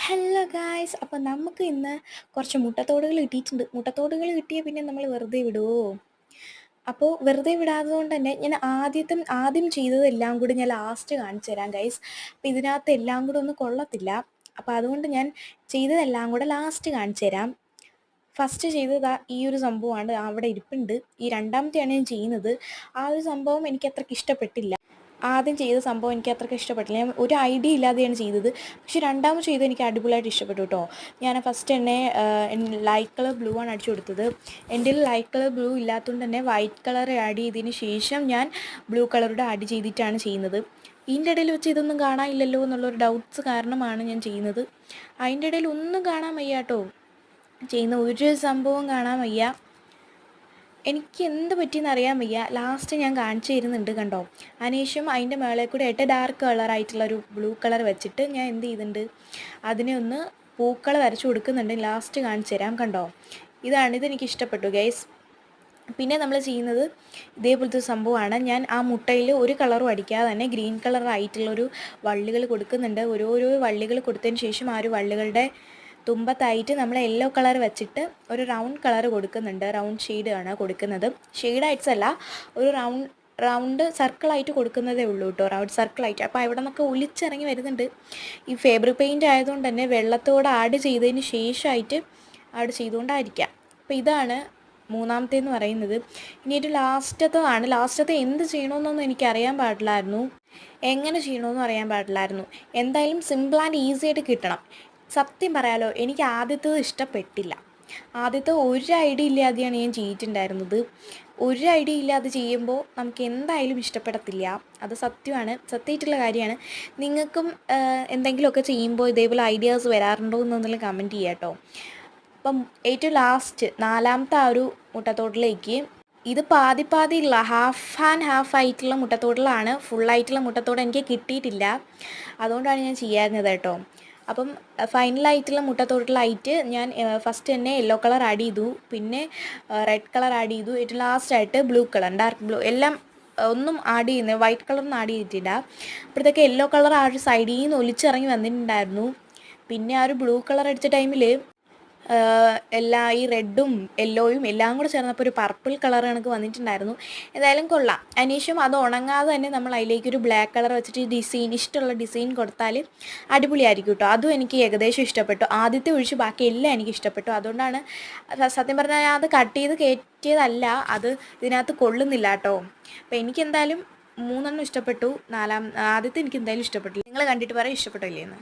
Hello guys, അപ്പോൾ നമുക്ക് ഇന്ന് കുറച്ച് മുട്ടത്തോടുകൾ കിട്ടിയിട്ടുണ്ട്. മുട്ടത്തോടുകൾ കിട്ടിയാൽ പിന്നെ നമ്മൾ വെറുതെ വിടുമോ? അപ്പോൾ വെറുതെ വിടാത്തത് കൊണ്ട് തന്നെ ഞാൻ ആദ്യം ചെയ്തതെല്ലാം കൂടി ഞാൻ ലാസ്റ്റ് കാണിച്ചു തരാം ഗൈസ്. അപ്പോൾ ഇതിനകത്ത് എല്ലാം കൂടെ ഒന്നും കൊള്ളത്തില്ല. അപ്പോൾ അതുകൊണ്ട് ഞാൻ ചെയ്തതെല്ലാം കൂടെ ലാസ്റ്റ് കാണിച്ചു തരാം. ഫസ്റ്റ് ചെയ്തത് ഈ ഒരു സംഭവമാണ്, അവിടെ ഇരിപ്പുണ്ട്. ഈ രണ്ടാമത്തെയാണ് ഞാൻ ചെയ്യുന്നത്. ആ ഒരു സംഭവം എനിക്ക് അത്രയ്ക്ക് ഇഷ്ടപ്പെട്ടില്ല. ആദ്യം ചെയ്ത സംഭവം എനിക്ക് അത്രയ്ക്ക് ഇഷ്ടപ്പെട്ടില്ല. ഞാൻ ഒരു ഐഡിയ ഇല്ലാതെയാണ് ചെയ്തത്. പക്ഷേ രണ്ടാമത് ചെയ്തത് എനിക്ക് അടിപൊളിയായിട്ട് ഇഷ്ടപ്പെട്ടു കേട്ടോ. ഞാൻ ഫസ്റ്റ് തന്നെ ലൈറ്റ് കളർ ബ്ലൂ ആണ് അടിച്ചു കൊടുത്തത്. എൻ്റെ ലൈറ്റ് കളർ ബ്ലൂ ഇല്ലാത്തതുകൊണ്ട് തന്നെ വൈറ്റ് കളർ ആഡ് ചെയ്തതിന് ശേഷം ഞാൻ ബ്ലൂ കളറുടെ ആഡ് ചെയ്തിട്ടാണ് ചെയ്യുന്നത്. ഇതിൻ്റെ ഇടയിൽ വെച്ച് ഇതൊന്നും കാണാനില്ലല്ലോ എന്നുള്ളൊരു ഡൗട്ട്സ് കാരണമാണ് ഞാൻ ചെയ്യുന്നത്. അതിൻ്റെ ഇടയിൽ ഒന്നും കാണാൻ വയ്യ കേട്ടോ. ചെയ്യുന്ന ഒരു സംഭവം കാണാൻ വയ്യ. എനിക്ക് എന്ത് പറ്റിയെന്ന് അറിയാൻ വയ്യ. ലാസ്റ്റ് ഞാൻ കാണിച്ചു തരുന്നുണ്ട് കണ്ടോ. അതിനുശേഷം അതിൻ്റെ മേളെ കൂടെ ആയിട്ട് ഡാർക്ക് കളറായിട്ടുള്ളൊരു ബ്ലൂ കളർ വെച്ചിട്ട് ഞാൻ എന്ത് ചെയ്യുന്നുണ്ട്, അതിനെ ഒന്ന് പൂക്കൾ വരച്ചു കൊടുക്കുന്നുണ്ട്. ലാസ്റ്റ് കാണിച്ചു തരാം കണ്ടോ. ഇതെനിക്ക് ഇഷ്ടപ്പെട്ടു ഗൈസ്. പിന്നെ നമ്മൾ ചെയ്യുന്നത് ഇതേപോലത്തെ സംഭവമാണ്. ഞാൻ ആ മുട്ടയിൽ ഒരു കളറും അടിക്കാതെ തന്നെ ഗ്രീൻ കളറായിട്ടുള്ളൊരു വള്ളികൾ കൊടുക്കുന്നുണ്ട്. ഓരോരോ വള്ളികൾ കൊടുത്തതിന് ശേഷം ആ ഒരു വള്ളികളുടെ തുമ്പത്തായിട്ട് നമ്മൾ യെല്ലോ കളർ വെച്ചിട്ട് ഒരു റൗണ്ട് കളർ കൊടുക്കുന്നുണ്ട്. റൗണ്ട് ഷെയ്ഡാണ് കൊടുക്കുന്നത്. ഷെയ്ഡായിട്ട്സ് അല്ല, ഒരു റൗണ്ട് സർക്കിളായിട്ട് കൊടുക്കുന്നതേ ഉള്ളൂ കേട്ടോ. റൗണ്ട് സർക്കിളായിട്ട്. അപ്പോൾ അവിടെ നിന്നൊക്കെ ഒലിച്ചിറങ്ങി വരുന്നുണ്ട്. ഈ ഫാബ്രിക് പെയിൻറ്റ് ആയതുകൊണ്ട് തന്നെ വെള്ളത്തോട് ആഡ് ചെയ്തതിന് ശേഷമായിട്ട് ആഡ് ചെയ്തുകൊണ്ടായിരിക്കാം. അപ്പോൾ ഇതാണ് മൂന്നാമത്തേന്ന് പറയുന്നത്. ഇനിയൊരു ലാസ്റ്റത്തെ എന്ത് ചെയ്യണമെന്നൊന്നും എനിക്കറിയാൻ പാടില്ലായിരുന്നു. എങ്ങനെ ചെയ്യണമെന്നും അറിയാൻ പാടില്ലായിരുന്നു. എന്തായാലും സിമ്പിൾ ആൻഡ് ഈസി ആയിട്ട് കിട്ടണം. സത്യം പറയാലോ, എനിക്ക് ആദ്യത്തേത് ഇഷ്ടപ്പെട്ടില്ല. ആദ്യത്തെ ഒരു ഐഡിയ ഇല്ലാതെയാണ് ഞാൻ ചെയ്തിട്ടുണ്ടായിരുന്നത്. ഒരു ഐഡിയ ഇല്ലാതെ ചെയ്യുമ്പോൾ നമുക്ക് എന്തായാലും ഇഷ്ടപ്പെടത്തില്ല. അത് സത്യമായിട്ടുള്ള കാര്യമാണ്. നിങ്ങൾക്കും എന്തെങ്കിലുമൊക്കെ ചെയ്യുമ്പോൾ ഇതേപോലെ ഐഡിയാസ് വരാറുണ്ടോ എന്നൊന്നും കമൻറ്റ് ചെയ്യാം കേട്ടോ. അപ്പം ഏറ്റവും ലാസ്റ്റ് നാലാമത്തെ ആ ഒരു മുട്ടത്തോട്ടിലേക്ക് ഇത് പാതിയുള്ള ഹാഫ് ആൻഡ് ഹാഫ് ആയിട്ടുള്ള മുട്ടത്തോടിലാണ്. ഫുള്ളായിട്ടുള്ള മുട്ടത്തോട് എനിക്ക് കിട്ടിയിട്ടില്ല. അതുകൊണ്ടാണ് ഞാൻ ചെയ്യാറുള്ളത് കേട്ടോ. അപ്പം ഫൈനലായിട്ടുള്ള മുട്ടത്തോട്ടിലായിട്ട് ഞാൻ ഫസ്റ്റ് തന്നെ യെല്ലോ കളർ ആഡ് ചെയ്തു, പിന്നെ റെഡ് കളർ ആഡ് ചെയ്തു, ഏറ്റവും ലാസ്റ്റായിട്ട് ബ്ലൂ കളർ ഡാർക്ക് ബ്ലൂ എല്ലാം ഒന്നും ആഡ് ചെയ്യുന്നത് വൈറ്റ് കളറൊന്നും ആഡ് ചെയ്തിട്ടില്ല. അപ്പോഴത്തേക്ക് യെല്ലോ കളർ ആ ഒരു സൈഡിൽ നിന്ന് ഒലിച്ചിറങ്ങി വന്നിട്ടുണ്ടായിരുന്നു. പിന്നെ ആ ഒരു ബ്ലൂ കളർ അടിച്ച ടൈമിൽ ഈ റെഡും യെല്ലോയും എല്ലാം കൂടെ ചേർന്നപ്പോൾ ഒരു പർപ്പിൾ കളർ കണക്ക് വന്നിട്ടുണ്ടായിരുന്നു. ഏതായാലും കൊള്ളാം. അതിനുശേഷം അത് ഉണങ്ങാതെ തന്നെ നമ്മൾ അതിലേക്കൊരു ബ്ലാക്ക് കളർ വെച്ചിട്ട് ഇഷ്ടമുള്ള ഡിസൈൻ കൊടുത്താൽ അടിപൊളിയായിരിക്കും കേട്ടോ. അതും എനിക്ക് ഏകദേശം ഇഷ്ടപ്പെട്ടു. ആദ്യത്തെ ഒഴിച്ച് ബാക്കി എല്ലാം എനിക്ക് ഇഷ്ടപ്പെട്ടു. അതുകൊണ്ടാണ് സത്യം പറഞ്ഞാൽ അത് കട്ട് ചെയ്ത് കയറ്റിയതല്ല, അത് ഇതിനകത്ത് കൊള്ളുന്നില്ല കേട്ടോ. അപ്പോൾ എനിക്കെന്തായാലും 3 ഇഷ്ടപ്പെട്ടു. ആദ്യത്തെ എനിക്ക് എന്തായാലും ഇഷ്ടപ്പെട്ടില്ല. നിങ്ങൾ കണ്ടിട്ട് പറയാം ഇഷ്ടപ്പെട്ടോ ഇല്ലേന്ന്.